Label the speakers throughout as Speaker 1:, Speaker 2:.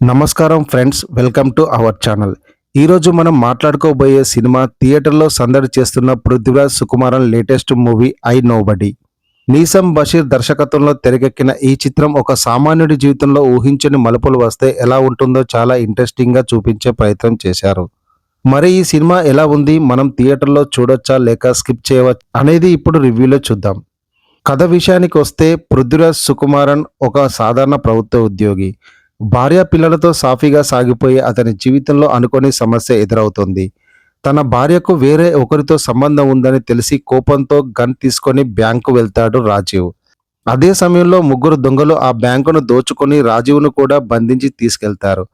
Speaker 1: నమస్కారం friends, welcome to our channel. ఈరోజు మనం మాట్లాడుకోబోయే సినిమా థియేటర్లో సందడి చేస్తున్న Prithviraj Sukumaran latest movie I Nobody. Nisam Basheer దర్శకత్వంలో తెరకెక్కిన ఈ చిత్రం ఒక సామాన్యుడి జీవితంలో ఊహించని మలుపులు వస్తే ఎలా ఉంటుందో చాలా ఇంట్రెస్టింగ్గా చూపించే ప్రయత్నం చేశారు. మరి ఈ సినిమా ఎలా ఉంది, మనం థియేటర్లో చూడొచ్చా లేక స్కిప్ చేయవచ్చా అనేది ఇప్పుడు రివ్యూలో చూద్దాం. కథ విషయానికి వస్తే పృథ్వీరాజ్ సుకుమారన్ ఒక సాధారణ ప్రభుత్వ ఉద్యోగి. భార్య పిల్లలతో సాఫీగా సాగిపోయే అతని జీవితంలో అనుకోని సమస్య ఎదురవుతుంది. తన భార్యకు వేరే ఒకరితో సంబంధం ఉందని తెలిసి కోపంతో గన్ తీసుకొని బ్యాంకు వెళ్తాడు రాజీవ్. అదే సమయంలో ముగ్గురు దొంగలు ఆ బ్యాంకును దోచుకొని రాజీవ్ను కూడా బంధించి తీసుకెళ్తారు.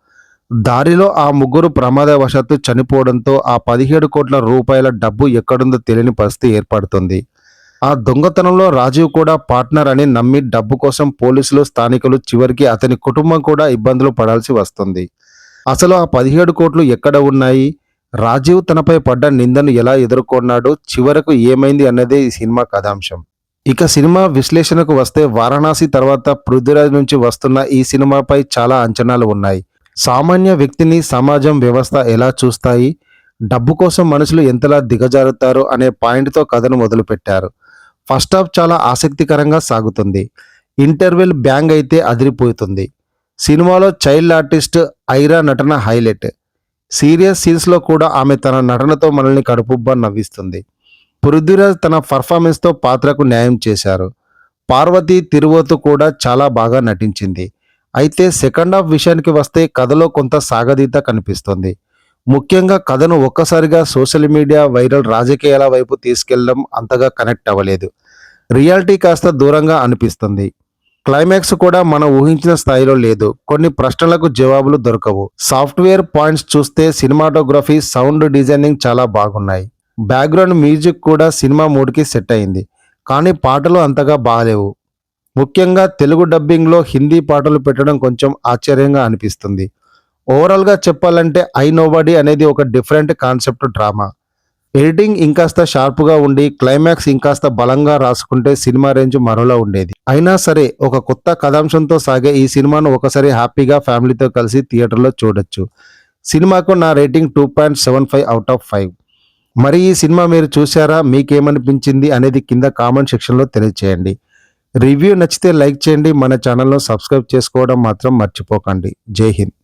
Speaker 1: దారిలో ఆ ముగ్గురు ప్రమాదవశాత్తు చనిపోవడంతో ఆ 17 కోట్ల రూపాయల డబ్బు ఎక్కడుందో తెలియని పరిస్థితి ఏర్పడుతుంది. ఆ దొంగతనంలో రాజీవ్ కూడా పార్ట్నర్ అని నమ్మి డబ్బు కోసం పోలీసులు, స్థానికులు, చివరికి అతని కుటుంబం కూడా ఇబ్బందులు పడాల్సి వస్తుంది. అసలు ఆ 17 కోట్లు ఎక్కడ ఉన్నాయి, రాజీవ్ తనపై పడ్డ నిందను ఎలా ఎదుర్కొన్నాడు, చివరకు ఏమైంది అన్నదే ఈ సినిమా కథాంశం. ఇక సినిమా విశ్లేషణకు వస్తే వారణాసి తర్వాత పృథ్వీరాజ్ నుంచి వస్తున్న ఈ సినిమాపై చాలా అంచనాలు ఉన్నాయి. సామాన్య వ్యక్తిని సమాజం, వ్యవస్థ ఎలా చూస్తాయి, డబ్బు కోసం మనుషులు ఎంతలా దిగజారుతారు అనే పాయింట్తో కథను మొదలుపెట్టారు. ఫస్ట్ హాఫ్ చాలా ఆసక్తికరంగా సాగుతుంది. ఇంటర్వెల్ బ్యాంగ్ అయితే అదిరిపోతుంది. సినిమాలో చైల్డ్ ఆర్టిస్ట్ ఐరా నటన హైలైట్. సీరియస్ సీన్స్లో కూడా ఆమె తన నటనతో మనల్ని కడుపుబ్బా నవ్విస్తుంది. పృథ్వీరాజ్ తన పర్ఫార్మెన్స్తో పాత్రకు న్యాయం చేశారు. పార్వతి తిరువోతు కూడా చాలా బాగా నటించింది. అయితే సెకండ్ హాఫ్ విషయానికి వస్తే కథలో కొంత సాగదీత కనిపిస్తుంది. ముఖ్యంగా కథను ఒక్కసారిగా సోషల్ మీడియా, వైరల్ రాజకీయాల వైపు తీసుకెళ్లడం అంతగా కనెక్ట్ అవ్వలేదు. రియాలిటీ కాస్త దూరంగా అనిపిస్తుంది. క్లైమాక్స్ కూడా మనం ఊహించిన స్థాయిలో లేదు. కొన్ని ప్రశ్నలకు జవాబులు దొరకవు. సాఫ్ట్వేర్ పాయింట్స్ చూస్తే సినిమాటోగ్రఫీ, సౌండ్ డిజైనింగ్ చాలా బాగున్నాయి. బ్యాక్గ్రౌండ్ మ్యూజిక్ కూడా సినిమా మూడ్కి సెట్ అయింది. కానీ పాటలు అంతగా బాగలేవు. ముఖ్యంగా తెలుగు డబ్బింగ్లో హిందీ పాటలు పెట్టడం కొంచెం ఆశ్చర్యంగా అనిపిస్తుంది. ఓవరాల్గా చెప్పాలంటే ఐ నోబడీ అనేది ఒక డిఫరెంట్ కాన్సెప్ట్ డ్రామా. ఎడిటింగ్ ఇంకాస్త షార్ప్గా ఉండి క్లైమాక్స్ ఇంకాస్త బలంగా రాసుకుంటే సినిమా రేంజ్ మరోలా ఉండేది. అయినా సరే ఒక కొత్త కథాంశంతో సాగే ఈ సినిమాను ఒకసారి హ్యాపీగా ఫ్యామిలీతో కలిసి థియేటర్లో చూడొచ్చు. సినిమాకు నా రేటింగ్ 2.75/5. మరి ఈ సినిమా మీరు చూసారా, మీకేమనిపించింది అనేది కింద కామెంట్ సెక్షన్లో తెలియచేయండి. రివ్యూ నచ్చితే లైక్ చేయండి. మన ఛానల్ను సబ్స్క్రైబ్ చేసుకోవడం మాత్రం మర్చిపోకండి. జై హింద్.